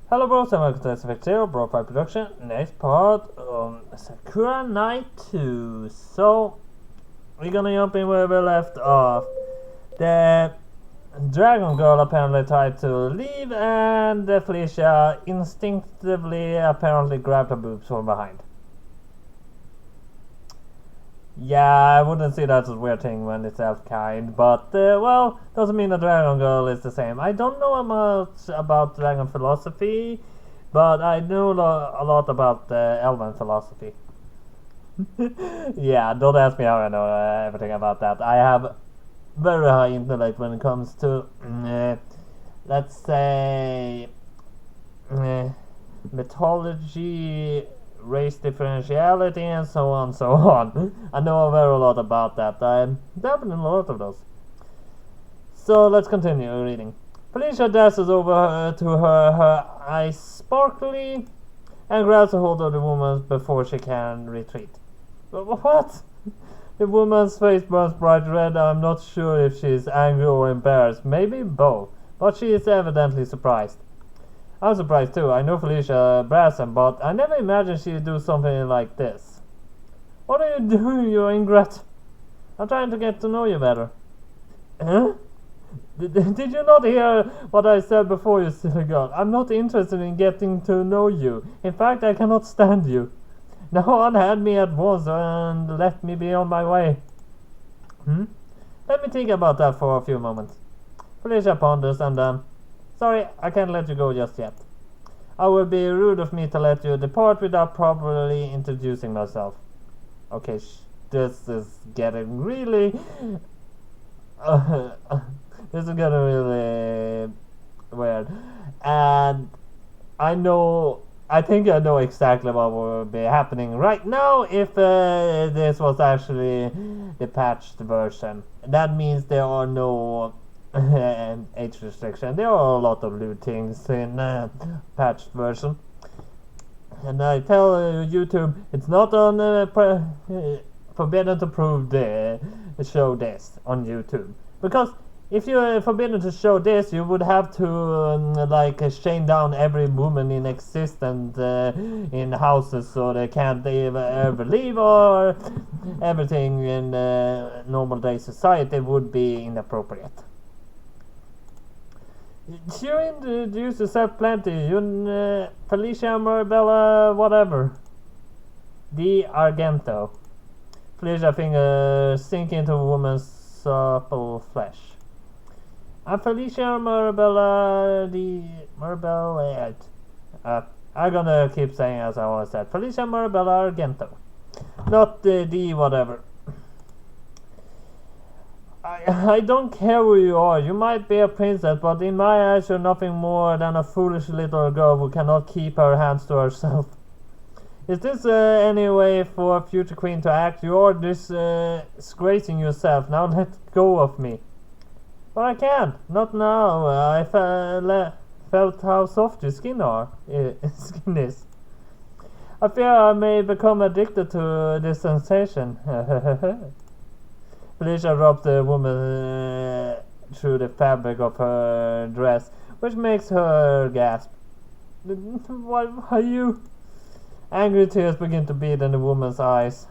Hello bros and welcome to SFX0 Bro 5 Production. Next part Sakura Night 2. So we're gonna jump in where we left off. The dragon girl apparently tried to leave and Felicia instinctively apparently grabbed her boobs from behind. Yeah, I wouldn't see that as a weird thing when it's elf-kind, but, well, doesn't mean the dragon girl is the same. I don't know much about dragon philosophy, but I know a lot about elven philosophy. Yeah, don't ask me how I know everything about that. I have very high intellect when it comes to, let's say, mythology, race differentiality, and so on. I know a very lot about that. I'm dabbling in a lot of those. So let's continue reading. Felicia dashes over to her eyes sparkly, and grabs a hold of the woman before she can retreat. What? The woman's face burns bright red. I'm not sure if she is angry or embarrassed, maybe both, but she is evidently surprised. I'm surprised too. I know Felicia Brasson, but I never imagined she'd do something like this. What are you doing, you ingrate? I'm trying to get to know you better. Huh? Did you not hear what I said before, you silly girl? I'm not interested in getting to know you. In fact, I cannot stand you. No one had me at once and let me be on my way. Let me think about that for a few moments. Felicia ponders and then... Sorry, I can't let you go just yet. I would be rude of me to let you depart without properly introducing myself. Okay, this is getting really... this is getting really weird. And I think I know exactly what will be happening right now if this was actually the patched version. That means there are no... age restriction. There are a lot of lewd things in patched version, and I tell YouTube it's not on forbidden to prove show this on YouTube, because if you're forbidden to show this, you would have to like chain down every woman in existence in houses so they can't ever leave, or everything in normal day society would be inappropriate. You introduce yourself plenty. You Felicia, Marabella, whatever. The Argento. Felicia fingers sink into a woman's supple flesh. I'm Felicia Marabella, the Marabella. I'm gonna keep saying as I always said. Felicia Marabella Argento. Not the whatever. I don't care who you are. You might be a princess, but in my eyes you're nothing more than a foolish little girl who cannot keep her hands to herself. Is this any way for a future queen to act? You are disgracing yourself. Now let go of me. But I can't. Not now. I felt how soft your skin is. I fear I may become addicted to this sensation. Felicia dropped the woman through the fabric of her dress, which makes her gasp. Why are you? Angry tears begin to bead in the woman's eyes.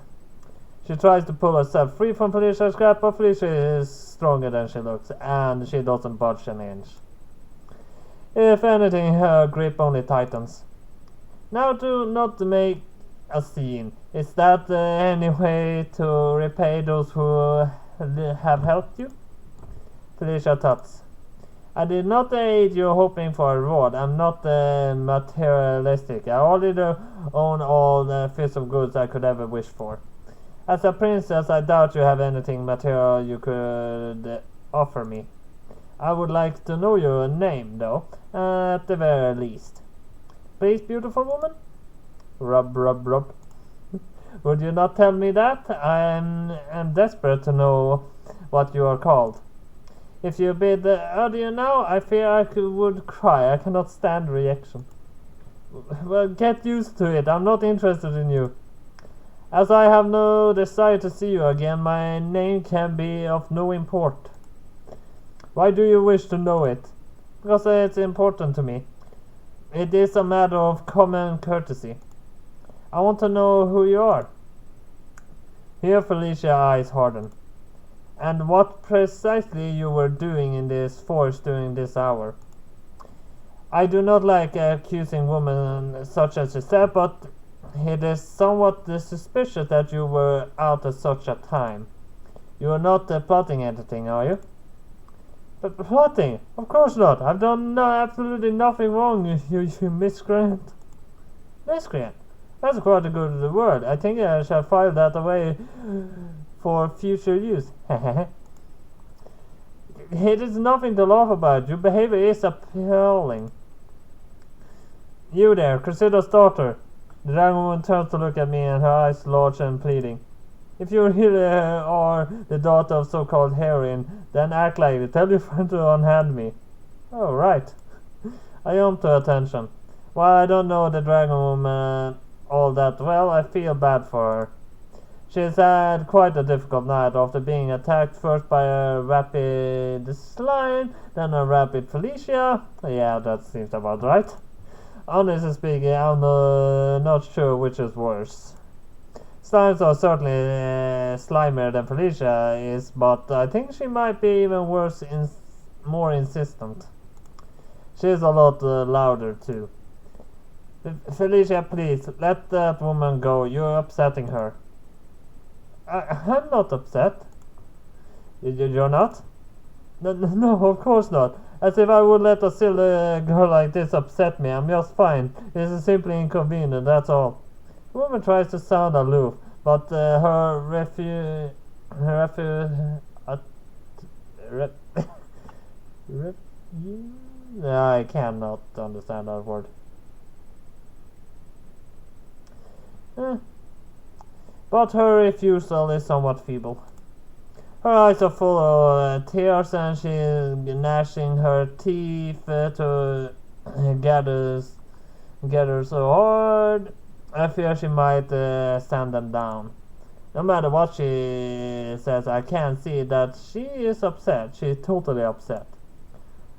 She tries to pull herself free from Felicia's grasp, but Felicia is stronger than she looks, and she doesn't budge an inch. If anything, her grip only tightens. Now do not make a scene. Is that any way to repay those who have helped you? Felicia tuts. I did not aid you hoping for a reward. I'm not materialistic. I already own all the physical goods I could ever wish for. As a princess, I doubt you have anything material you could offer me. I would like to know your name, though, at the very least. Please, beautiful woman? Rub, rub, rub. Would you not tell me that? I'm desperate to know what you are called. If you bid audio now, I fear I would cry. I cannot stand reaction. Well, get used to it. I'm not interested in you. As I have no desire to see you again, my name can be of no import. Why do you wish to know it? Because it's important to me. It is a matter of common courtesy. I want to know who you are. Here Felicia's eyes hardened. And what precisely you were doing in this forest during this hour. I do not like accusing women such as yourself, but it is somewhat suspicious that you were out at such a time. You are not plotting anything, are you? But plotting? Of course not. I've done absolutely nothing wrong, you miscreant. Miscreant? That's quite a good word. I think I shall file that away for future use. It is nothing to laugh about. Your behavior is appalling. You there, Crusader's daughter. The dragon woman turns to look at me, and her eyes large and pleading. If you really are the daughter of so-called heroine, then act like it. Tell your friend to unhand me. Oh, right. I jump to attention. While I don't know the dragon woman all that well, I feel bad for her. She's had quite a difficult night after being attacked first by a rapid slime, then a rapid Felicia. Yeah, that seems about right. Honestly speaking, I'm not sure which is worse. Slimes are certainly slimier than Felicia is, but I think she might be even worse, more insistent. She's a lot louder too. Felicia, please, let that woman go. You're upsetting her. I'm not upset. You're not? No, of course not. As if I would let a silly girl like this upset me. I'm just fine. This is simply inconvenient, that's all. The woman tries to sound aloof, but I cannot understand that word. But her refusal is somewhat feeble. Her eyes are full of tears, and she is gnashing her teeth to gather so hard. I fear she might send them down. No matter what she says, I can see that she is upset. She is totally upset.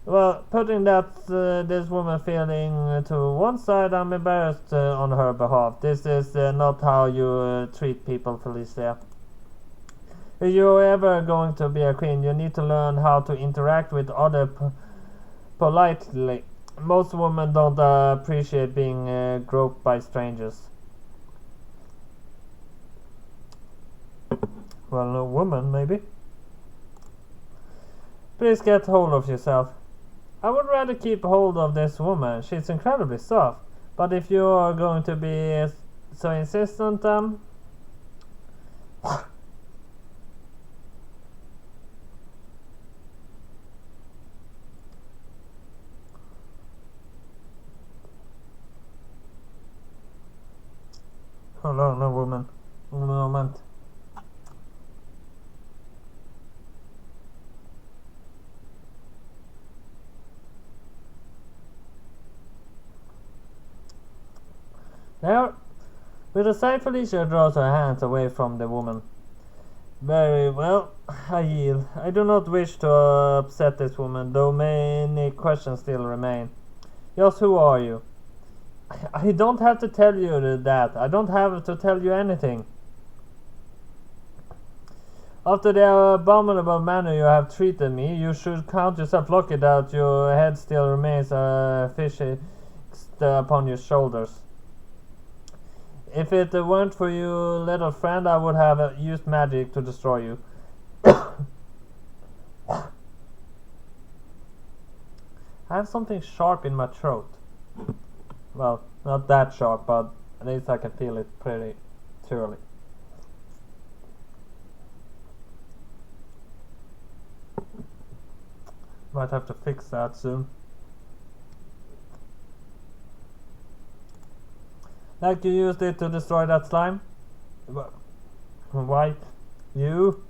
Well, putting this woman feeling to one side, I'm embarrassed on her behalf. This is not how you treat people, Felicia. If you're ever going to be a queen, you need to learn how to interact with others politely. Most women don't appreciate being groped by strangers. Well, a woman, maybe. Please get hold of yourself. I would rather keep hold of this woman. She's incredibly soft. But if you are going to be so insistent, Hold on, no woman. Un moment. There. With a sigh, Felicia draws her hands away from the woman. Very well, I yield. I do not wish to upset this woman, though many questions still remain. Just who are you? I don't have to tell you that. I don't have to tell you anything. After the abominable manner you have treated me, you should count yourself lucky that your head still remains fixed upon your shoulders. If it weren't for you, little friend, I would have used magic to destroy you. I have something sharp in my throat. Well, not that sharp, but at least I can feel it pretty clearly. Might have to fix that soon. Like you used it to destroy that slime? Why? You?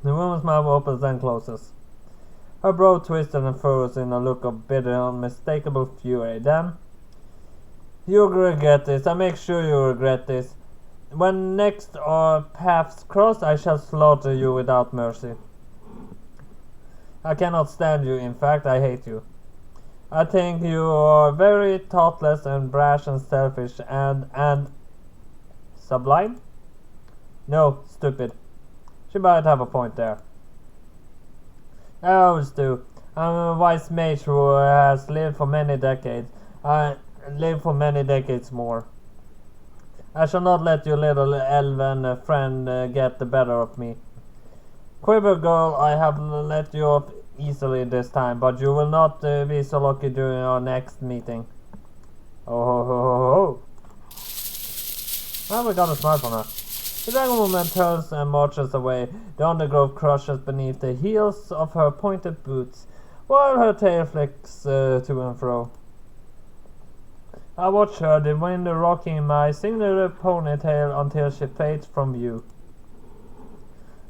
The woman's mouth opens and closes. Her brow twisted and furrows in a look of bitter, unmistakable fury. Then, you'll regret this. I make sure you regret this. When next our paths cross, I shall slaughter you without mercy. I cannot stand you. In fact, I hate you. I think you are very thoughtless and brash and selfish and sublime? No, stupid. She might have a point there. I always do. I'm a wise mage who has lived for many decades. I live for many decades more. I shall not let your little elven friend get the better of me. Quiver girl, I have let you off easily this time, but you will not be so lucky during our next meeting. Oh ho ho ho ho. Well, we got a smile from her. The dragon woman turns and marches away. The undergrowth crushes beneath the heels of her pointed boots, while her tail flicks to and fro. I watch her, the wind rocking my singular ponytail until she fades from view.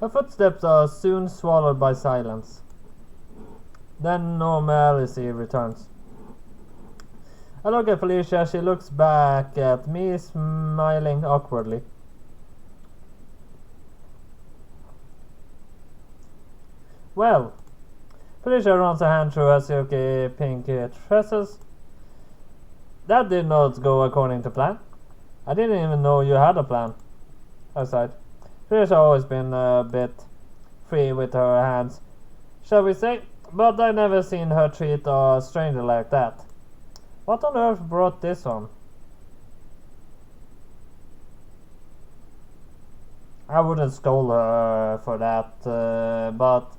Her footsteps are soon swallowed by silence. Then normalcy returns. I look at Felicia, she looks back at me, smiling awkwardly. Well, Felicia runs a hand through her silky pink tresses. That did not go according to plan. I didn't even know you had a plan. I sighed. Felicia always been a bit free with her hands, shall we say, but I never seen her treat a stranger like that. What on earth brought this on? I wouldn't scold her for that, but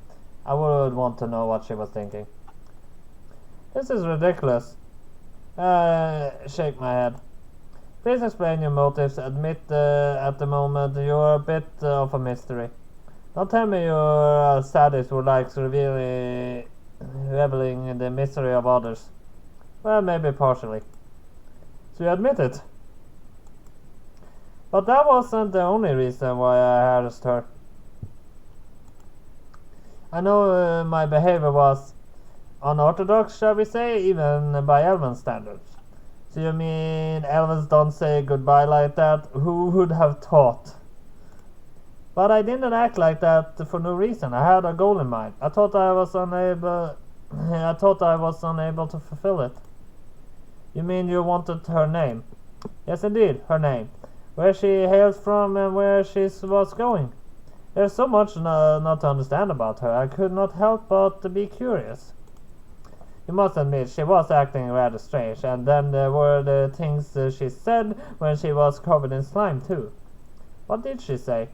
I would want to know what she was thinking. This is ridiculous. Shake my head. Please explain your motives. Admit at the moment you're a bit of a mystery. Don't tell me you're a sadist who likes reveling in the misery of others. Well, maybe partially. So you admit it. But that wasn't the only reason why I harassed her. I know my behavior was unorthodox, shall we say, even by elven standards. So you mean elves don't say goodbye like that? Who would have thought? But I didn't act like that for no reason. I had a goal in mind. I thought I was unable to fulfill it. You mean you wanted her name? Yes, indeed, her name. Where she hails from and where she was going. There's so much not to understand about her. I could not help but to be curious. You must admit, she was acting rather strange, and then there were the things she said when she was covered in slime, too. What did she say?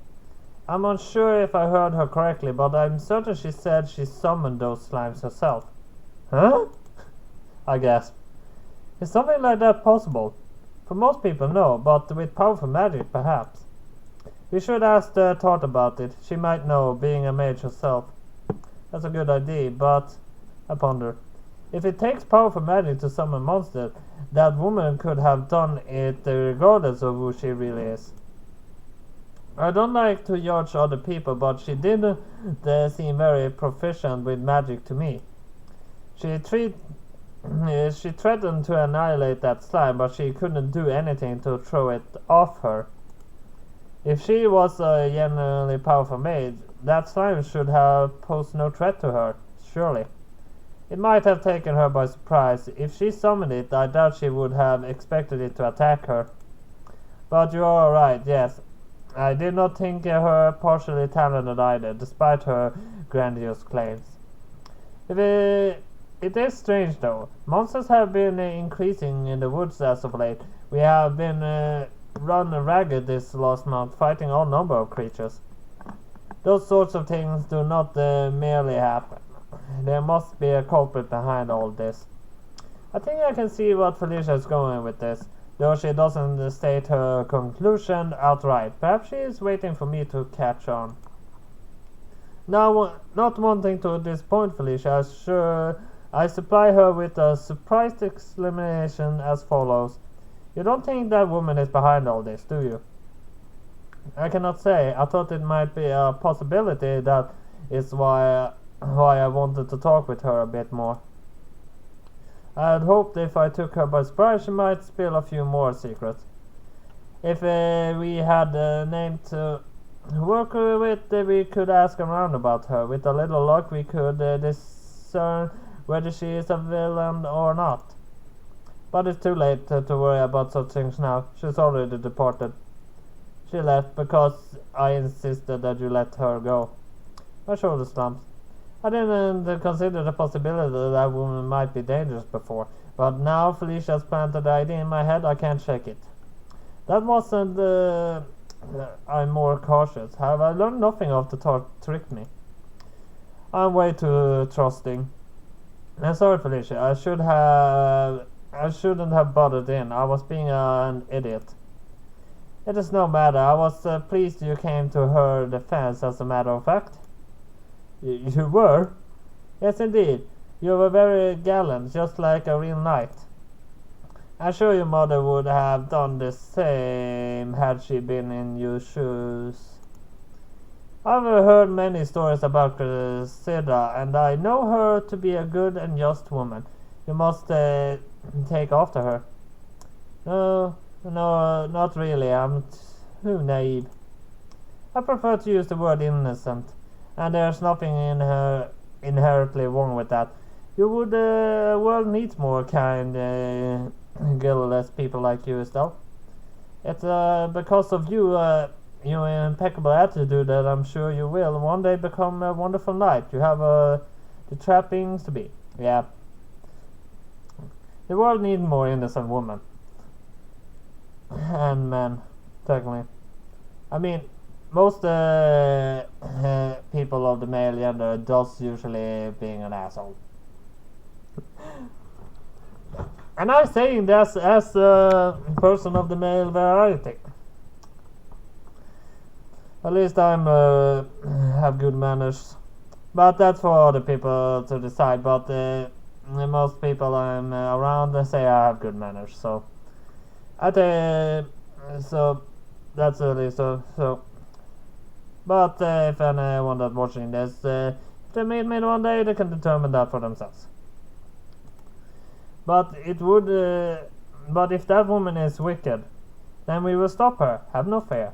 I'm unsure if I heard her correctly, but I'm certain she said she summoned those slimes herself. Huh? I gasped. Is something like that possible? For most people, no, but with powerful magic, perhaps. We should ask Tart about it. She might know, being a mage herself. That's a good idea, but I ponder. If it takes powerful magic to summon monsters, that woman could have done it regardless of who she really is. I don't like to judge other people, but she didn't seem very proficient with magic to me. She threatened to annihilate that slime, but she couldn't do anything to throw it off her. If she was a genuinely powerful mage, that slime should have posed no threat to her, surely. It might have taken her by surprise. If she summoned it, I doubt she would have expected it to attack her. But you are right, yes. I did not think her partially talented either, despite her grandiose claims. It is strange, though. Monsters have been increasing in the woods as of late. We have been run ragged this last month, fighting all number of creatures. Those sorts of things do not merely happen. There must be a culprit behind all this. I think I can see what Felicia is going with this, though she doesn't state her conclusion outright. Perhaps she is waiting for me to catch on. Now, not wanting to disappoint Felicia, I supply her with a surprised exclamation as follows. You don't think that woman is behind all this, do you? I cannot say. I thought it might be a possibility. That is why I wanted to talk with her a bit more. I had hoped if I took her by surprise, she might spill a few more secrets. If we had a name to work with, we could ask around about her. With a little luck, we could discern whether she is a villain or not. But it's too late to worry about such things now. She's already departed. She left because I insisted that you let her go. My shoulder slumps. I didn't consider the possibility that that woman might be dangerous before, but now Felicia's planted the idea in my head, I can't shake it. That wasn't... I'm more cautious. Have I learned nothing of the Tart tricked me? I'm way too trusting. I'm sorry, Felicia. I shouldn't have butted in. I was being an idiot. It is no matter. I was pleased you came to her defense, as a matter of fact. You were? Yes, indeed. You were very gallant, just like a real knight. I'm sure your mother would have done the same had she been in your shoes. I've heard many stories about Cressida, and I know her to be a good and just woman. You must take after her. No, not really. I'm too naive. I prefer to use the word innocent, and there's nothing inherently wrong with that. You would world needs more kind, guileless people like you, Estelle. It's because of you, your impeccable attitude, that I'm sure you will one day become a wonderful knight. You have the trappings to be. Yeah. The world needs more innocent women. And men, technically. I mean, most people of the male gender does usually being an asshole. And I'm saying this as a person of the male variety. At least I'm have good manners. But that's for other people to decide. But most people I'm around say I have good manners. So so that's really so. But if anyone that's watching this, if they meet me one day, they can determine that for themselves. But it would. But if that woman is wicked, then we will stop her. Have no fear.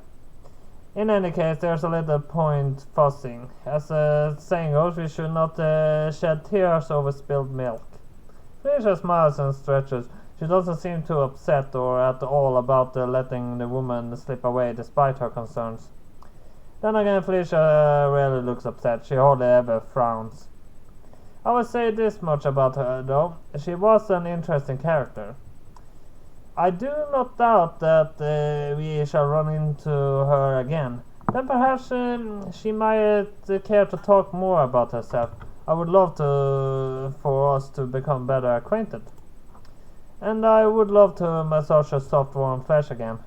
In any case, there's a little point fussing. As the saying goes, we should not shed tears over spilled milk. Felicia smiles and stretches. She doesn't seem too upset or at all about letting the woman slip away despite her concerns. Then again, Felicia rarely looks upset. She hardly ever frowns. I would say this much about her, though. She was an interesting character. I do not doubt that we shall run into her again. Then perhaps she might care to talk more about herself. I would love for us to become better acquainted. And I would love to massage her soft warm flesh again.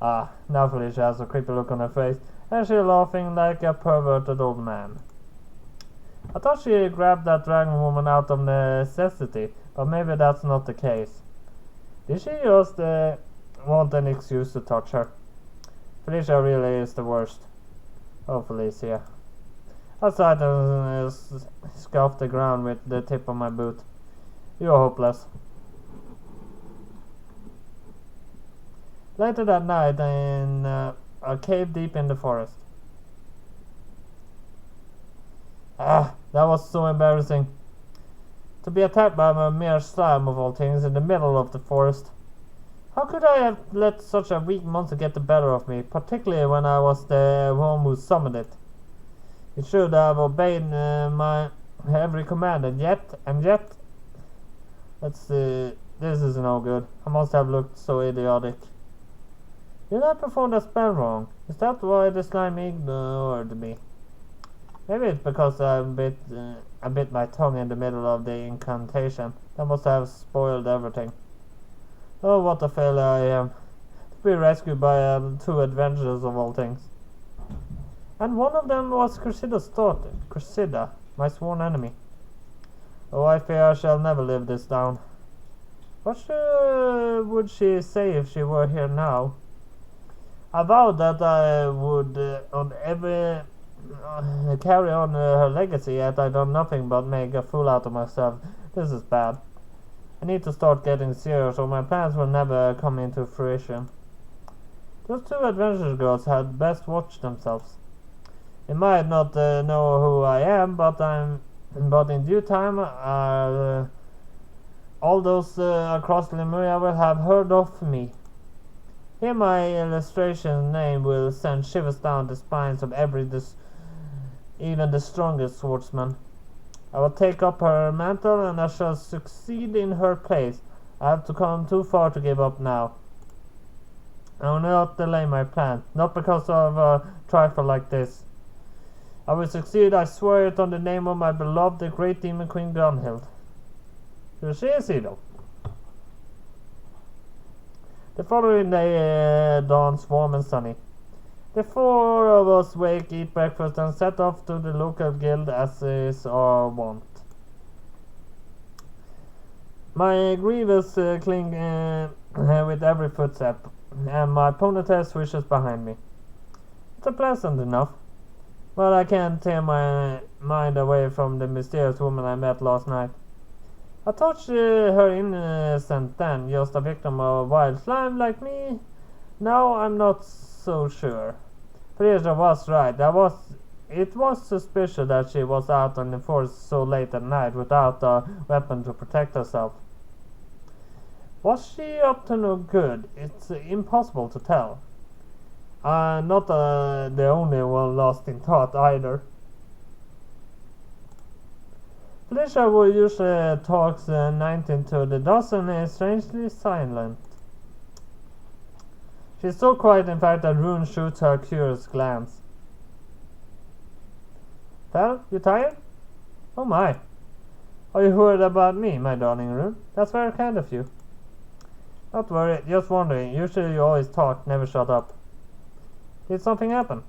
Ah, now Felicia has a creepy look on her face, and she's laughing like a perverted old man. I thought she grabbed that dragon woman out of necessity, but maybe that's not the case. Did she just want an excuse to touch her? Felicia really is the worst. Oh, Felicia. I sighed and scuffed the ground with the tip of my boot. You're hopeless. Later that night, in a cave deep in the forest. Ah, that was so embarrassing. To be attacked by a mere slime of all things in the middle of the forest. How could I have let such a weak monster get the better of me, particularly when I was the one who summoned it? It should have obeyed my every command, and yet, let's see, this is no good. I must have looked so idiotic. Did I perform that spell wrong? Is that why the slime ignored me? Maybe it's because I bit my tongue in the middle of the incantation. That must have spoiled everything. Oh, what a failure I am. To be rescued by two adventurers of all things. And one of them was Cressida's daughter. Cressida, my sworn enemy. Oh, I fear I shall never live this down. What would she say if she were here now? I vowed that I would carry on her legacy, yet I've done nothing but make a fool out of myself. This is bad. I need to start getting serious, or my plans will never come into fruition. Those two adventurous girls had best watch themselves. They might not know who I am, but I'm but in due time, all those across Lemuria will have heard of me. Here my illustration name will send shivers down the spines of even the strongest swordsman. I will take up her mantle and I shall succeed in her place. I have to come too far to give up now. I will not delay my plan, not because of a trifle like this. I will succeed, I swear it on the name of my beloved, the great demon queen Gunhild. So she is though. The following day dawns warm and sunny. The four of us wake, eat breakfast, and set off to the local guild as is our wont. My grievous cling with every footstep, and my ponytail swishes behind me. It's pleasant enough, but I can't tear my mind away from the mysterious woman I met last night. I thought her innocent then, just a victim of wild slime like me. Now I'm not so sure. Felicia was right. It was suspicious that she was out on the forest so late at night without a weapon to protect herself. Was she up to no good? It's impossible to tell. Not the only one lost in thought either. Felicia, who usually talks 19 to the dozen, is strangely silent. She's so quiet, in fact, that Rune shoots her a curious glance. Well, you tired? Oh my. Are you worried about me, my darling Rune? That's very kind of you. Not worried, just wondering. Usually you always talk, never shut up. Did something happen?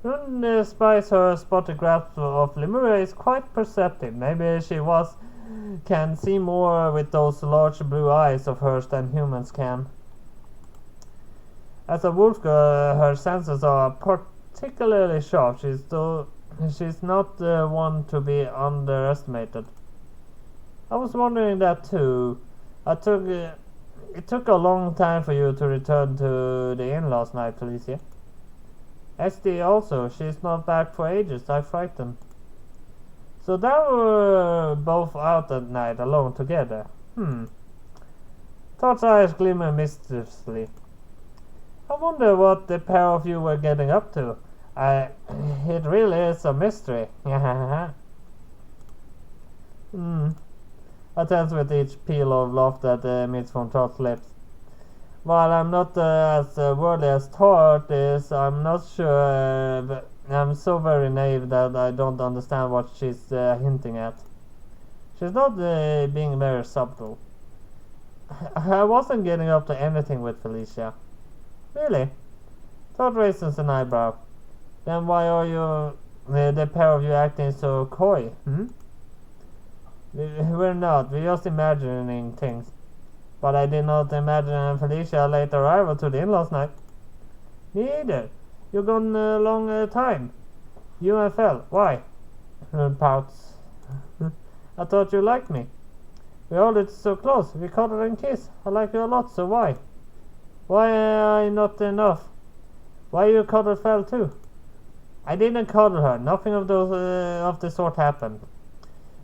Rune, despite her spotted grasp of Lemuria, is quite perceptive. Maybe she can see more with those large blue eyes of hers than humans can. As a wolf girl, her senses are particularly sharp. She's not one to be underestimated. I was wondering that too. It took a long time for you to return to the inn last night, Felicia. SD also, she's not back for ages, I'm frightened. So they were both out at night, alone together. Tart's eyes glimmer mischievously. I wonder what the pair of you were getting up to. It really is a mystery. Attends with each peal of laughter that emits from Tart's lips. While I'm not as worldly as Tart is, I'm not sure. I'm so very naive that I don't understand what she's hinting at. She's not being very subtle. I wasn't getting up to anything with Felicia. Really? Tart raises an eyebrow. Then why are you, the pair of you, acting so coy? We're not. We're just imagining things. But I did not imagine Felicia late arrival to the inn last night. Me either. You're gone a long time. You and Fel. Why? Rune pouts. I thought you liked me. We all did so close. We cuddled and kissed. I like you a lot, so why? Why am I not enough? Why you cuddle Fel too? I didn't cuddle her. Nothing of the sort happened.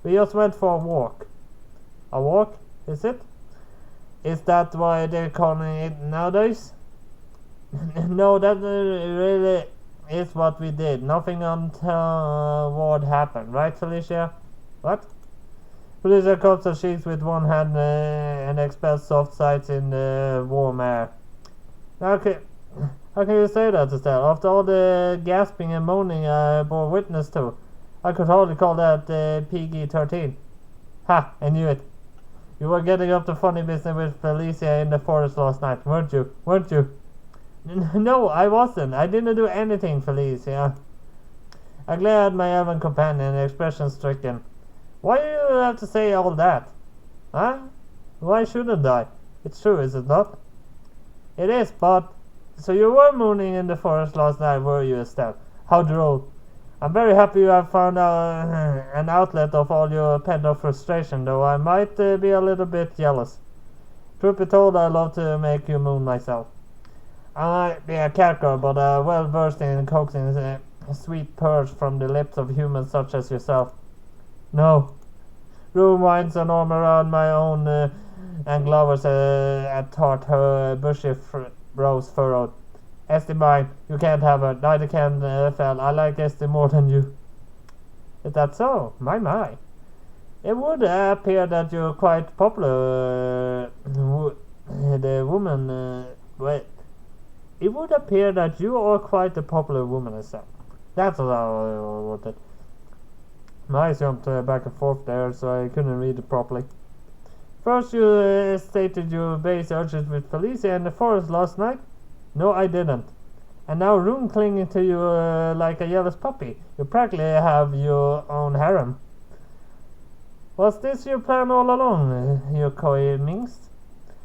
We just went for a walk. A walk? Is it? Is that why they're calling it nowadays? No, that really is what we did. Nothing untoward happened, right, Felicia? What? Felicia cups her cheeks with one hand and expels soft sighs in the warm air. How can you say that, Estelle? After all the gasping and moaning I bore witness to, I could hardly call that PG-13. Ha! I knew it. You were getting up to funny business with Felicia in the forest last night, weren't you? Weren't you? No, I wasn't. I didn't do anything, Felicia. I glared at my elven companion, expression stricken. Why do you have to say all that? Huh? Why shouldn't I? It's true, is it not? It is, but... So you were mooning in the forest last night, were you, Estelle? How droll. I'm very happy you have found an outlet of all your pent-up frustration, though I might be a little bit jealous. Truth be told, I love to make you moon myself. I might be a cat girl, but well-versed in coaxing sweet purrs from the lips of humans such as yourself. No. Rune winds an arm around my own and glowers at Tart, her bushy brows furrowed. Esti mine, you can't have her. Neither can Fel. I like Esti more than you. Is that so? My. It would appear that you're quite popular. The woman. Wait. It would appear that you are quite a popular woman, I said. That's what I wanted. My eyes jumped back and forth there, so I couldn't read it properly. First, you stated you base urges with Felicia in the forest last night. No, I didn't. And now Rune clinging to you like a jealous puppy. You practically have your own harem. Was this your plan all along, you coy minx?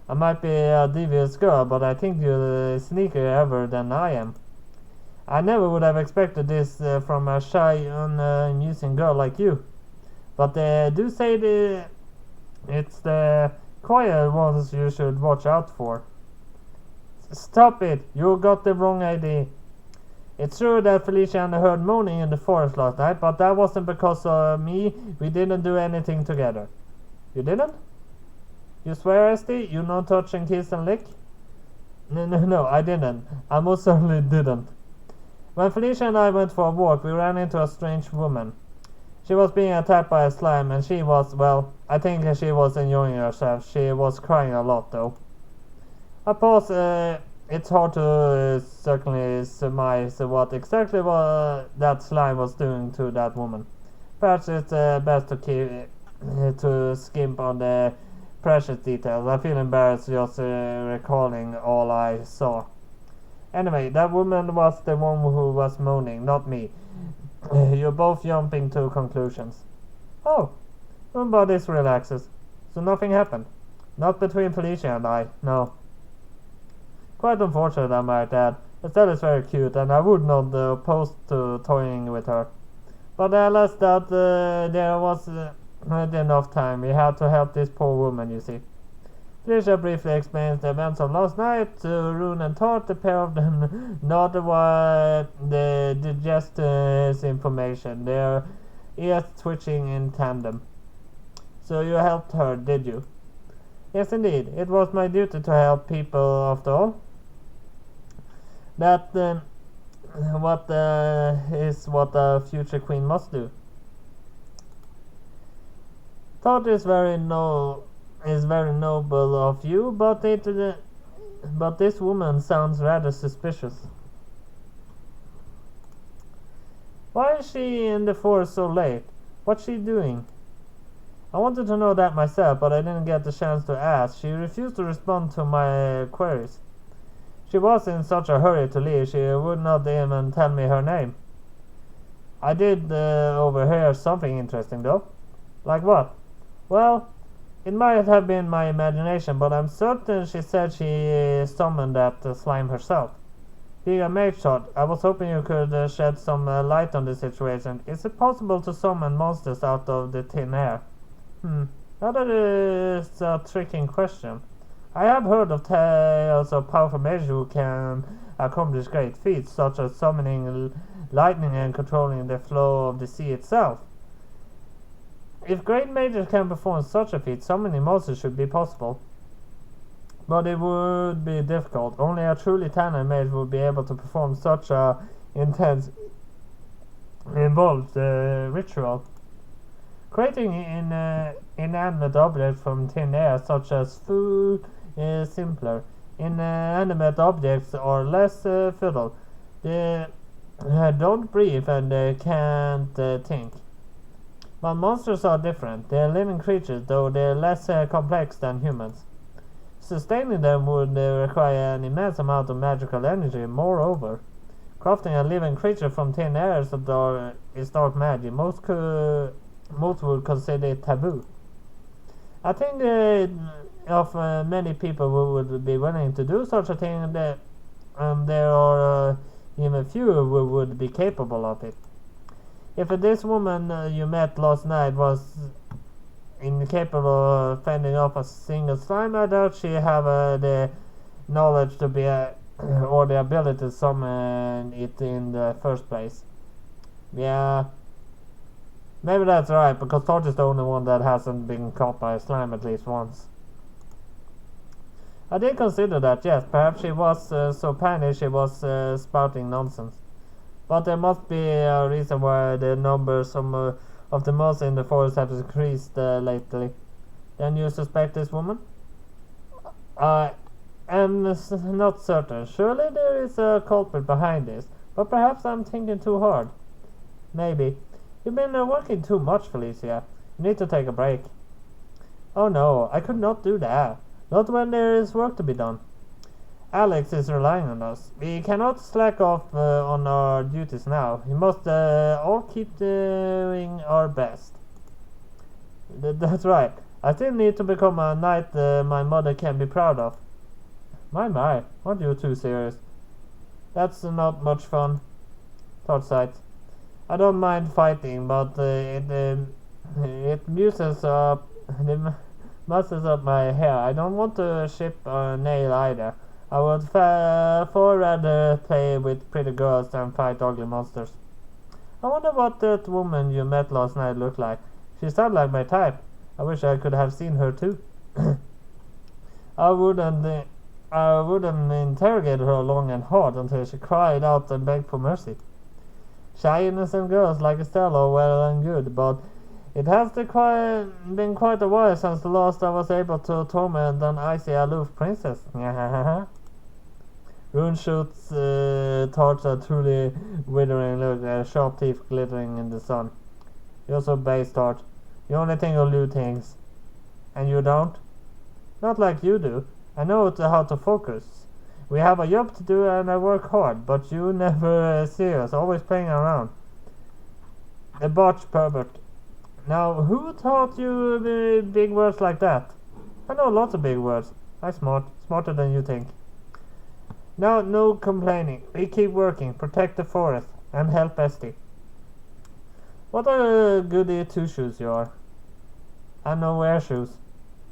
I might be a devious girl, but I think you're sneakier ever than I am. I never would have expected this from a shy, unamusing girl like you. But they do say it's the quiet ones you should watch out for. Stop it! You got the wrong idea. It's true that Felicia and I heard moaning in the forest last night, but that wasn't because of me. We didn't do anything together. You didn't? You swear, Esti? You no touch and kiss and lick? No, I didn't. I most certainly didn't. When Felicia and I went for a walk, we ran into a strange woman. She was being attacked by a slime, and she was, well, I think she was enjoying herself. She was crying a lot, though. I pause. It's hard to certainly surmise what exactly that slime was doing to that woman. Perhaps it's best to skimp on the precious details. I feel embarrassed just recalling all I saw. Anyway, that woman was the one who was moaning, not me. You're both jumping to conclusions. Oh, my body relaxes. So nothing happened. Not between Felicia and I, no. Quite unfortunate, I might add. Estelle is very cute, and I would not oppose to toying with her. But alas, that there was not enough time. We had to help this poor woman, you see. Felicia briefly explains the events of last night to Rune and Tart. The pair of them nod while they digest this information, their ears twitching in tandem. So you helped her, did you? Yes, indeed. It was my duty to help people, after all. That is what a future queen must do. Tart is very noble of you, but this woman sounds rather suspicious. Why is she in the forest so late? What's she doing? I wanted to know that myself, but I didn't get the chance to ask. She refused to respond to my queries. She was in such a hurry to leave, she would not even tell me her name. I did overhear something interesting, though. Like what? Well, it might have been my imagination, but I'm certain she said she summoned that slime herself. Being a mage shot, I was hoping you could shed some light on the situation. Is it possible to summon monsters out of the thin air? That is a tricky question. I have heard of tales of powerful mages who can accomplish great feats, such as summoning lightning and controlling the flow of the sea itself. If great mages can perform such a feat, summoning monsters should be possible. But it would be difficult. Only a truly talented mage would be able to perform such a intense, involved ritual. Creating inanimate objects from thin air, such as food, is simpler. Inanimate objects are less fiddle. They don't breathe and they can't think. But monsters are different. They're living creatures, though they're less complex than humans. Sustaining them would require an immense amount of magical energy. Moreover, crafting a living creature from thin air is dark magic. Most would consider it taboo. I think of many people who would be willing to do such a thing, there are even few who would be capable of it. If this woman you met last night was incapable of fending off a single slime, I doubt she have the knowledge to be or the ability to summon it in the first place. Yeah. Maybe that's right, because Tart is the only one that hasn't been caught by a slime at least once. I did consider that, yes. Perhaps she was so panicked she was spouting nonsense. But there must be a reason why the numbers of the moths in the forest have increased lately. Then you suspect this woman? I am not certain. Surely there is a culprit behind this, but perhaps I'm thinking too hard. Maybe. You've been working too much, Felicia. You need to take a break. Oh no, I could not do that. Not when there is work to be done. Alex is relying on us. We cannot slack off on our duties now. We must all keep doing our best. That's right. I still need to become a knight my mother can be proud of. My, aren't you too serious? That's not much fun. Thought sight. I don't mind fighting, but it messes up my hair. I don't want to ship a nail either. I would far rather play with pretty girls than fight ugly monsters. I wonder what that woman you met last night looked like. She sounded like my type. I wish I could have seen her too. I wouldn't interrogate her long and hard until she cried out and begged for mercy. Shy innocent girls like Estella are well and good, but it has been quite a while since the last I was able to torment an icy aloof princess. Rune shoots Tart's a truly withering look, sharp teeth glittering in the sun. You're so base, Tart. You only think of lewd things. And you don't? Not like you do. I know how to focus. We have a job to do and I work hard, but you never see us, always playing around. The botch pervert. Now, who taught you big words like that? I know lots of big words. I'm smart. Smarter than you think. Now, no complaining. We keep working, protect the forest, and help Esty. What a goody two-shoes you are. I'm no wear shoes.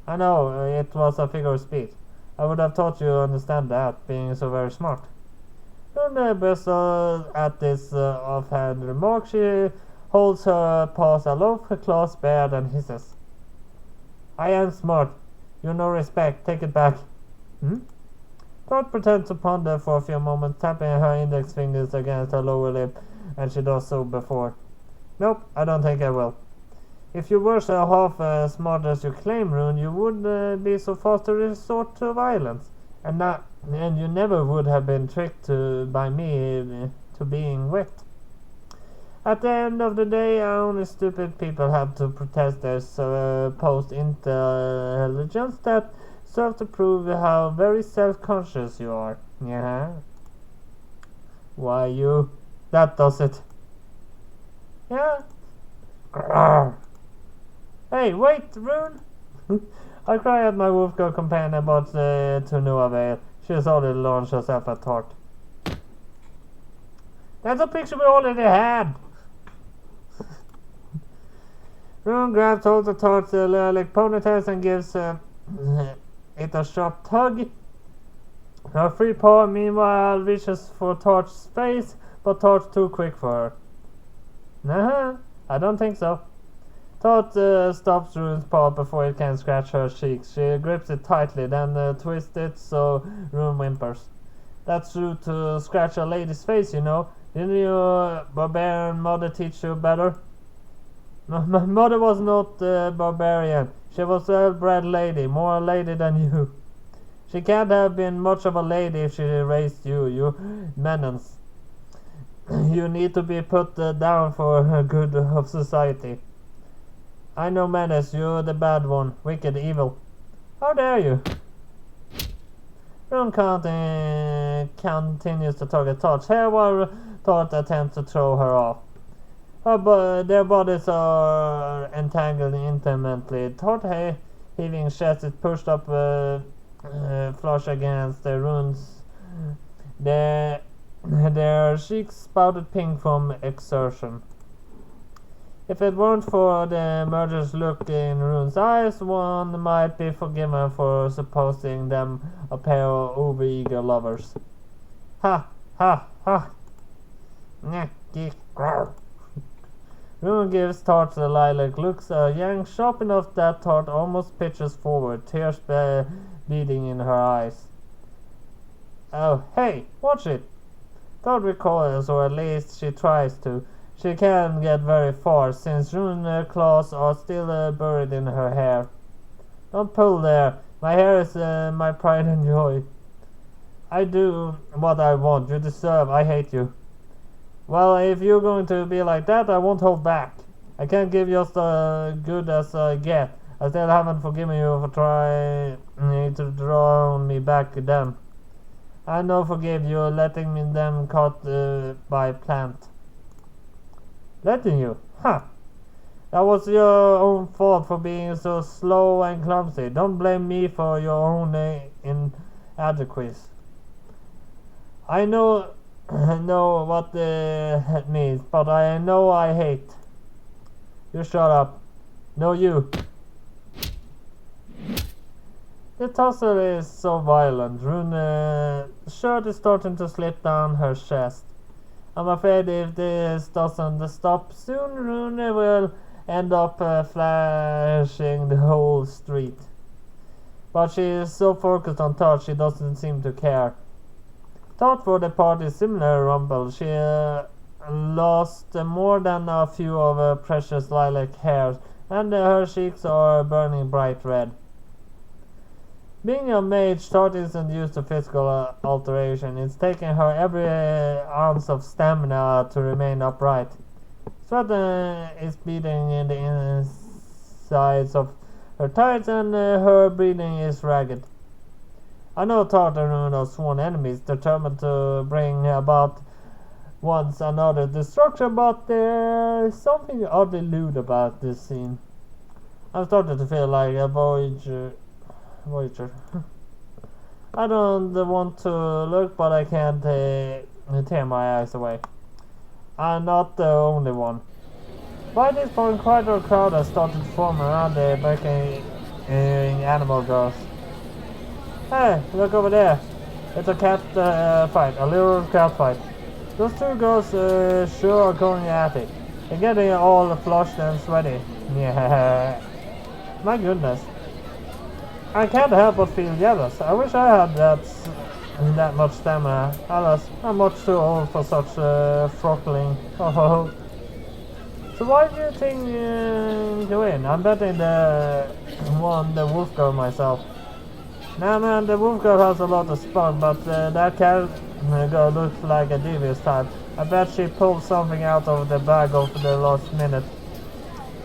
I know, it was a figure of speech. I would have thought you understand that, being so very smart. Rune bristled at this offhand remark. She holds her paws aloft, her claws bared, and hisses. I am smart. You no respect. Take it back. Tart pretends to ponder for a few moments, tapping her index fingers against her lower lip, and she does so before. Nope, I don't think I will. If you were so half as smart as you claim, Rune, you would be so fast to resort to violence, and you never would have been tricked by me to being wet. At the end of the day, only stupid people have to protest their supposed intelligence that serve to prove how very self-conscious you are. Yeah. Why you? That does it. Yeah. Grrr. Hey, wait, Rune! I cry at my wolf girl companion, but to no avail. She has already launched herself at Tart. That's a picture we already had! Rune grabs hold of Tart's lilac ponytails and gives it a sharp tug. Her free paw, meanwhile, reaches for Tart's face, but Tart's too quick for her. Nah, I don't think so. Tart stops Rune's paw before it can scratch her cheeks. She grips it tightly, then twists it so Rune whimpers. That's rude to scratch a lady's face, you know. Didn't your barbarian mother teach you better? My mother was not barbarian. She was a well-bred lady, more a lady than you. She can't have been much of a lady if she raised you, you menace. You need to be put down for the good of society. I know menace, you're the bad one, wicked, evil. How dare you? Rune continues to target Tart here while Tart attempts to throw her off. Their bodies are entangled intimately. Tart heaving chest is pushed up flush against the Rune's. Their cheeks spouted pink from exertion. If it weren't for the murderous look in Rune's eyes, one might be forgiven for supposing them a pair of over-eager lovers. Ha! Ha! Ha! Rune gives Tart the lilac looks, a yang sharp enough that Tart almost pitches forward, tears bleeding in her eyes. Oh, hey, watch it! Tart recoils, or at least she tries to. She can't get very far, since Rune's claws are still buried in her hair. Don't pull there. My hair is my pride and joy. I do what I want. You deserve. I hate you. Well, if you're going to be like that, I won't hold back. I can't give just as good as I get. I still haven't forgiven you for trying to draw me back then. I know forgive you letting me them caught by plant. Letting you? Huh. That was your own fault for being so slow and clumsy. Don't blame me for your own inadequacies. I know what it means, but I know I hate. You shut up. No, you. The tussle is so violent. Rune's shirt is starting to slip down her chest. I'm afraid if this doesn't stop soon, Rune will end up flashing the whole street. But she is so focused on Tart she doesn't seem to care. Tart for the party's similar rumble. She lost more than a few of her precious lilac hairs, and her cheeks are burning bright red. Being a mage, Tart isn't used to physical alteration. It's taking her every ounce of stamina to remain upright. Sweat is beating in the insides of her thighs, and her breathing is ragged. I know Tart and Rune are sworn enemies, determined to bring about once another destruction, but there's something oddly lewd about this scene. I'm starting to feel like a Voyager. I don't want to look, but I can't tear my eyes away. I'm not the only one. By this point, quite a crowd has started to form around the breaking animal girls. Hey, look over there. It's a cat fight, a little cat fight. Those two girls sure are going at it. They're getting all flushed and sweaty. Yeah. My goodness. I can't help but feel jealous. I wish I had that much stamina. Alas, I'm much too old for such throttling. Oh. So why do you think you win? I'm betting the wolf girl myself. Nah man, the wolf girl has a lot of spunk, but that cat girl looks like a devious type. I bet she pulled something out of the bag of the last minute.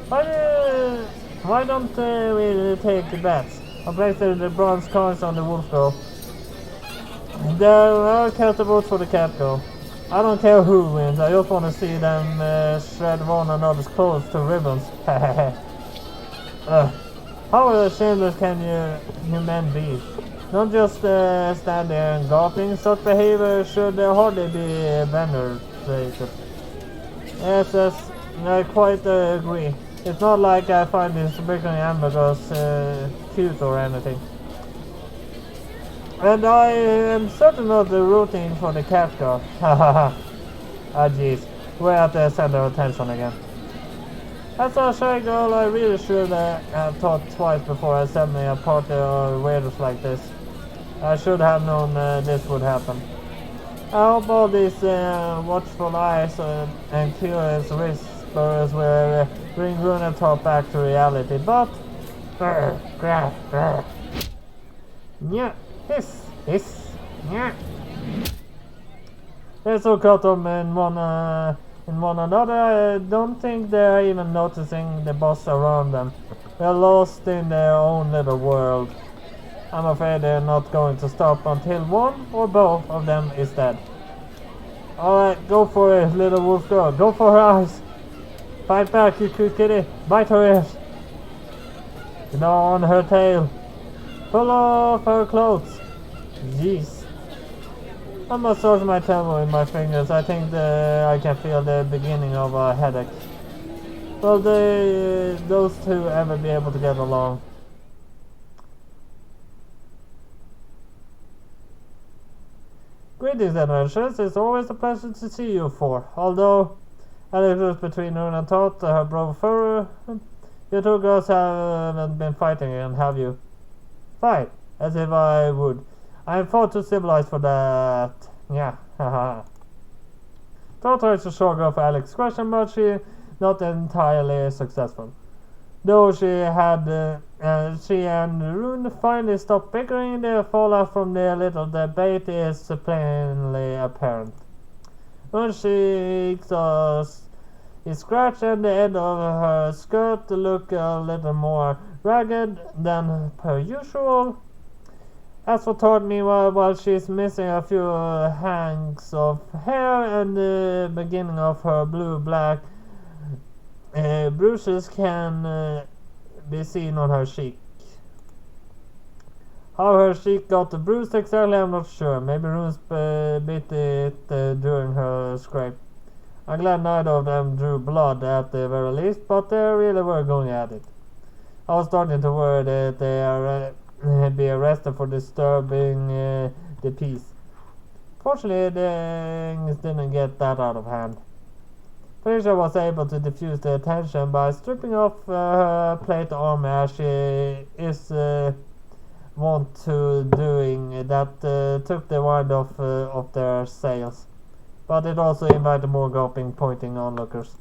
Why don't we take the bets? I'll place the bronze coins on the wolf girl. There are cast a vote for the cat girl. I don't care who wins, I just want to see them shred one another's clothes to ribbons. How shameless can you men be? Don't just stand there and gawping. Such behavior should hardly be venerated. Yes, I quite agree. It's not like I find these bickering hamburgers cute or anything. And I am certain not rooting for the cat girl. Ah jeez, we're at the center of attention again. As a shy girl, I really should have thought twice before I sent me a party of weirdos like this. I should have known this would happen. I hope all these watchful eyes and curious whispers will bring Rune and Tart back to reality, but... Yeah, hiss, yeah. They're so caught up in one another, I don't think they're even noticing the boss around them. They're lost in their own little world. I'm afraid they're not going to stop until one or both of them is dead. Alright, go for it, little wolf girl. Go for her eyes. Fight back, you cute kitty. Bite her ears. Gnaw on her tail. Pull off her clothes. Jeez. I massage my temple with my fingers. I think I can feel the beginning of a headache. Will those two ever be able to get along? Greetings, adventurers. It's always a pleasure to see you four. Although Alex was between Rune and Tart, her brother. You two girls haven't been fighting again, have you? Fight? As if I would. I am far too civilized for that. Yeah, haha. Tart tries to shrug off Alex's question, but she not entirely successful. Though she and Rune finally stopped bickering, the fallout from their little debate is plainly apparent. Her cheeks is scratched and the end of her skirt look a little more ragged than per usual. As for Tart, meanwhile, while she's missing a few hanks of hair and the beginning of her blue-black bruises can be seen on her cheek. How her cheek got bruised exactly, I'm not sure. Maybe Runes bit it during her scrape. I'm glad neither of them drew blood at the very least, but they really were going at it. I was starting to worry that they are be arrested for disturbing the peace. Fortunately, things didn't get that out of hand. Felicia was able to diffuse the tension by stripping off her plate armor as she is wont to doing. That took the wind off their sails. But it also invited more gulping, pointing onlookers.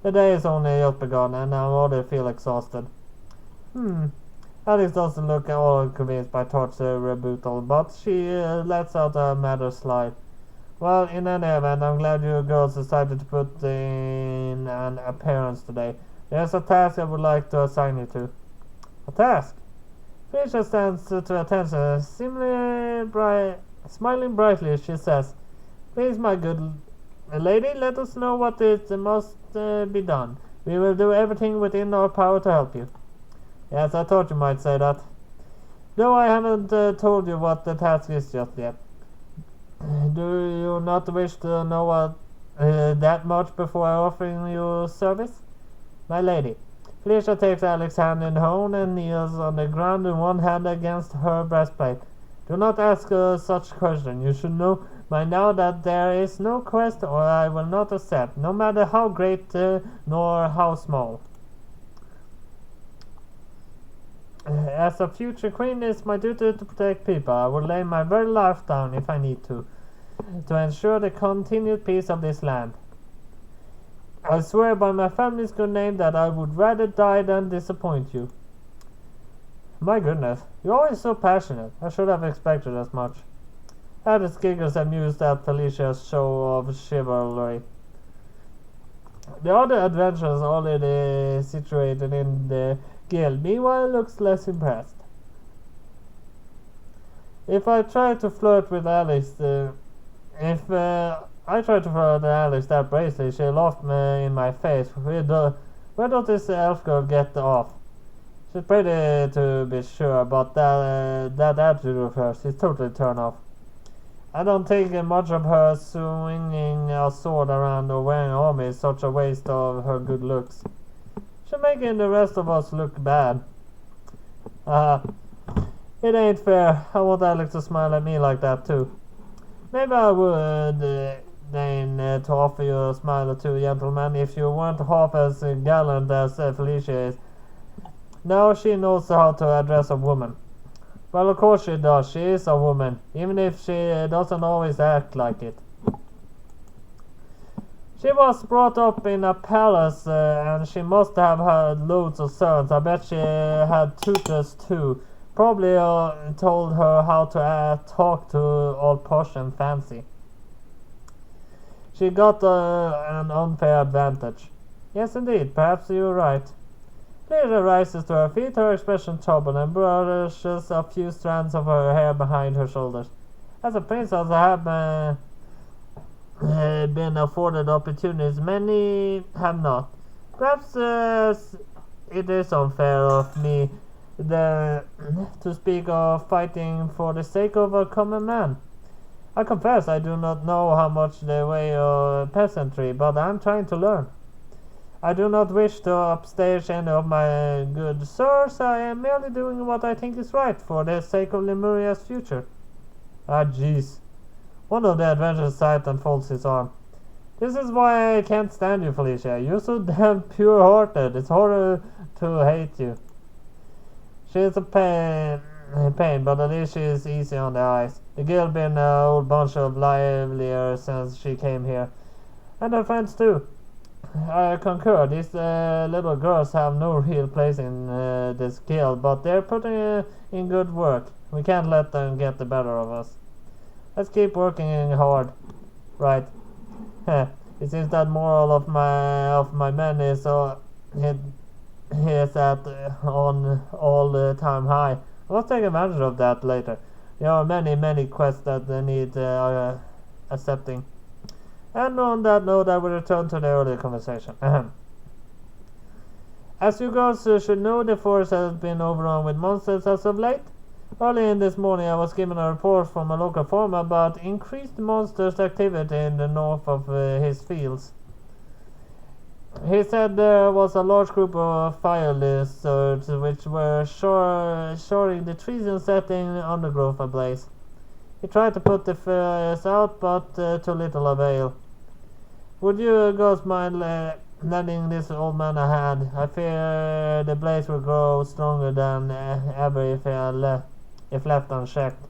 The day is only just begun, and I already feel exhausted. Alex doesn't look at all convinced by Tart's rebuttal, but she lets out a matter slide. Well, in any event, I'm glad you girls decided to put in an appearance today. There's a task I would like to assign you to. A task? Felicia stands to attention, smiling brightly, she says, "Please, my good lady, let us know what it must be done. We will do everything within our power to help you." Yes, I thought you might say that. Though I haven't told you what the task is just yet. Do you not wish to know that much before offering you service? My lady. Felicia takes Alex's hand in her own and kneels on the ground with one hand against her breastplate. Do not ask such question. You should know by now that there is no quest or I will not accept, no matter how great nor how small. As a future queen, it's my duty to protect people. I will lay my very life down if I need to ensure the continued peace of this land. I swear by my family's good name that I would rather die than disappoint you. My goodness, you're always so passionate. I should have expected as much. Alice giggles amused at Felicia's show of chivalry. The other adventurers already situated in the guild, meanwhile, looks less impressed. If I try to flirt with Alice, that bravely, she laughed in my face. Where does this elf girl get off? She's pretty to be sure, but that attitude of hers is totally turned off. I don't think much of her swinging a sword around or wearing armor is such a waste of her good looks. She's making the rest of us look bad. It ain't fair. I want Alex to smile at me like that too. Maybe I would deign to offer you a smile or two, gentlemen, if you weren't half as gallant as Felicia is. Now she knows how to address a woman. Well, of course she does. She is a woman, even if she doesn't always act like it. She was brought up in a palace and she must have had loads of servants. I bet she had tutors too. Probably told her how to talk to all posh and fancy. She got an unfair advantage. Yes, indeed. Perhaps you're right. Felicia rises to her feet, her expression troubled, and brushes a few strands of her hair behind her shoulders. As a princess, I have been afforded opportunities many have not. Perhaps it is unfair of me to speak of fighting for the sake of a common man. I confess I do not know how much the way of peasantry, but I am trying to learn. I do not wish to upstage any of my good sirs. I am merely doing what I think is right for the sake of Lemuria's future. Ah, jeez. One of the adventurers sighs and folds his arm. This is why I can't stand you, Felicia. You're so damn pure-hearted. It's harder to hate you. She's a pain, but at least she's easy on the eyes. The girl been a whole bunch of livelier since she came here. And her friends too. I concur. These little girls have no real place in this guild, but they're putting in good work. We can't let them get the better of us. Let's keep working hard. Right. It seems that moral of my men is is at on all the time high. I must take advantage of that later. There are many quests that need accepting. And on that note, I will return to the earlier conversation. As you girls should know, the forest has been overrun with monsters as of late. Early in this morning, I was given a report from a local farmer about increased monsters activity in the north of his fields. He said there was a large group of fire lizards which were shoring the trees and setting undergrowth ablaze. He tried to put the fires out, but to little avail. Would you girls mind lending this old man a hand? I fear the blaze will grow stronger than ever if left unchecked.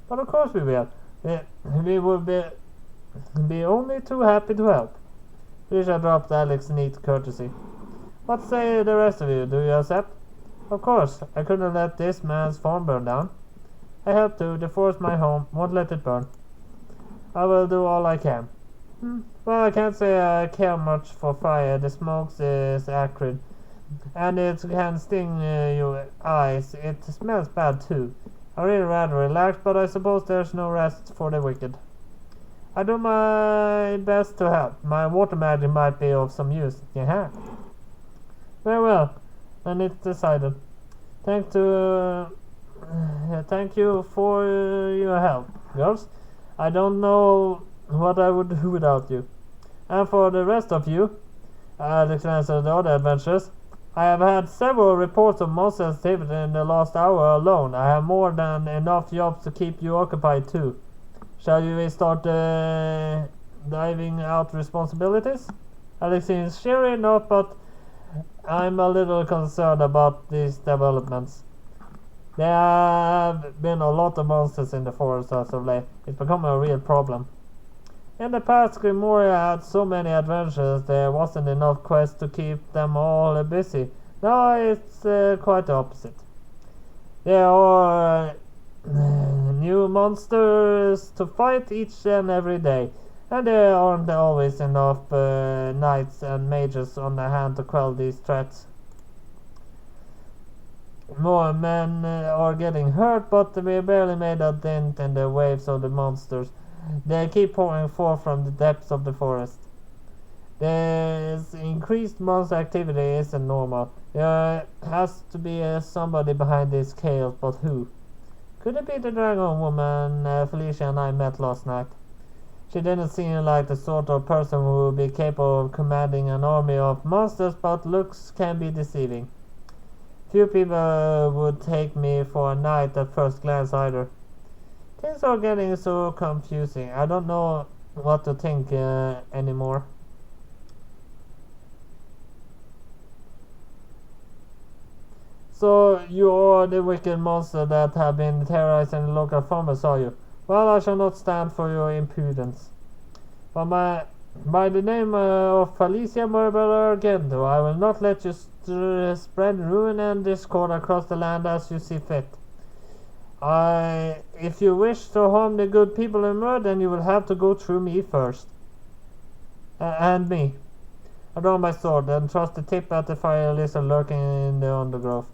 But of course we will. We would be only too happy to help. Felicia dropped Alex's neat courtesy. What say the rest of you? Do you accept? Of course. I couldn't let this man's farm burn down. I helped to. The forest my home. Won't let it burn. I will do all I can. Well, I can't say I care much for fire. The smoke is acrid, and it can sting your eyes. It smells bad too. I really rather relax, but I suppose there's no rest for the wicked. I do my best to help. My water magic might be of some use. Yeah. Very well. Then it's decided. Thank you for your help, girls. I don't know what I would do without you. And for the rest of you, Alex answered the other adventures. I have had several reports of monster activity in the last hour alone. I have more than enough jobs to keep you occupied too. Shall we start diving out responsibilities? Alex seems cheery enough, but I'm a little concerned about these developments. There have been a lot of monsters in the forest as of late. It's become a real problem. In the past, Grimoria had so many adventures there wasn't enough quests to keep them all busy. Now it's quite the opposite. There are new monsters to fight each and every day, and there aren't always enough knights and mages on the hand to quell these threats. More men are getting hurt, but we barely made a dent in the waves of the monsters. They keep pouring forth from the depths of the forest. There's increased monster activity isn't normal. There has to be somebody behind this chaos, but who? Could it be the dragon woman Felicia and I met last night? She didn't seem like the sort of person who would be capable of commanding an army of monsters, but looks can be deceiving. Few people would take me for a knight at first glance either. Things are getting so confusing. I don't know what to think anymore. So you are the wicked monster that have been terrorizing the local farmers, are you? Well, I shall not stand for your impudence. But by the name of Felicia Argento, I will not let you spread ruin and discord across the land as you see fit. If you wish to harm the good people in Mur, then you will have to go through me first. And me. I draw my sword and thrust the tip at the fire lizard lurking in the undergrowth.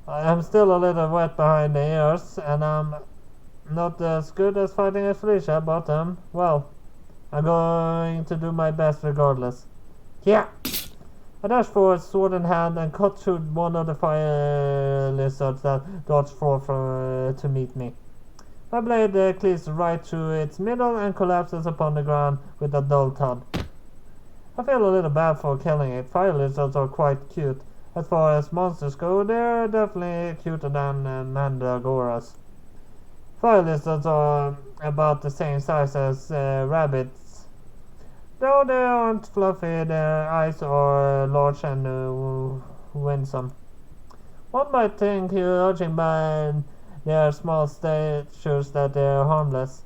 I am still a little wet behind the ears, and I'm not as good as fighting as Felicia, but well, I'm going to do my best regardless. Yeah! I dashed forward, sword in hand, and cut through one of the fire lizards that dodged forth to meet me. My blade cleaves right through its middle and collapses upon the ground with a dull thud. I feel a little bad for killing it. Fire lizards are quite cute. As far as monsters go, they're definitely cuter than mandragoras. Fire lizards are about the same size as rabbits, Though they aren't fluffy, their eyes are large and winsome. One might think, judging by their small statures, that they're harmless.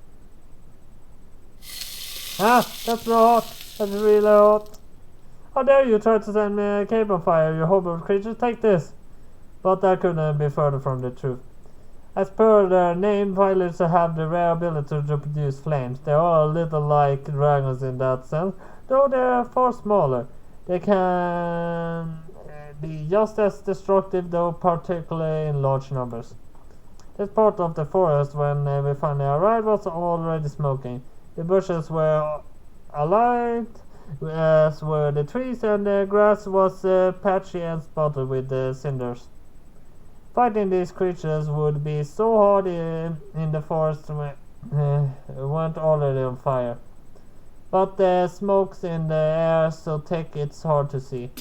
Ah, that's not hot. That's really hot. How dare you try to set me a cape on fire, you horrible creature? Take this. But that couldn't be further from the truth. As per their name, violets have the rare ability to produce flames. They are a little like dragons in that sense, though they are far smaller. They can be just as destructive, though particularly in large numbers. This part of the forest, when we finally arrived, was already smoking. The bushes were alight, as were the trees, and the grass was patchy and spotted with cinders. Fighting these creatures would be so hard in the forest weren't already on fire. But the smoke's in the air so thick it's hard to see.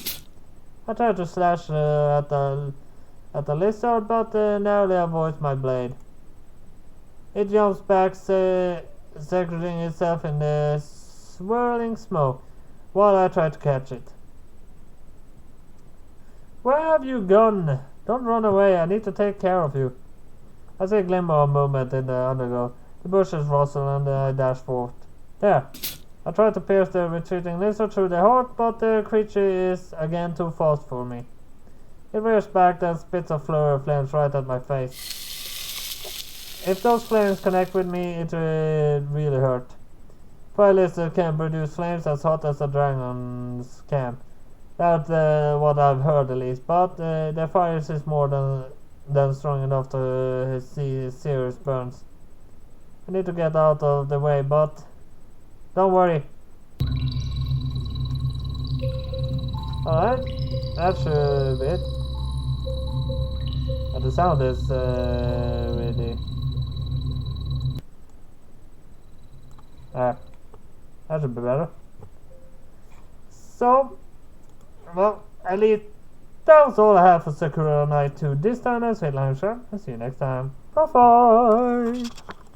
I tried to slash at the lizard, but narrowly avoids my blade. It jumps back, secreting itself in the swirling smoke, while I try to catch it. Where have you gone? Don't run away, I need to take care of you. I see a glimmer of movement in the undergrowth. The bushes rustle and I dash forth. There. I try to pierce the retreating lizard through the heart, but the creature is again too fast for me. It rears back and spits a flurry of flames right at my face. If those flames connect with me, it really hurt. Fire lizard can produce flames as hot as a dragon's can. That's what I've heard at least, but the fire is more than strong enough to see serious burns. I need to get out of the way, but don't worry. Alright, that should be it. And the sound is really... that should be better. So, well, at least that was all I have for Sakura Night 2 this time. As I'll see you next time. Bye bye!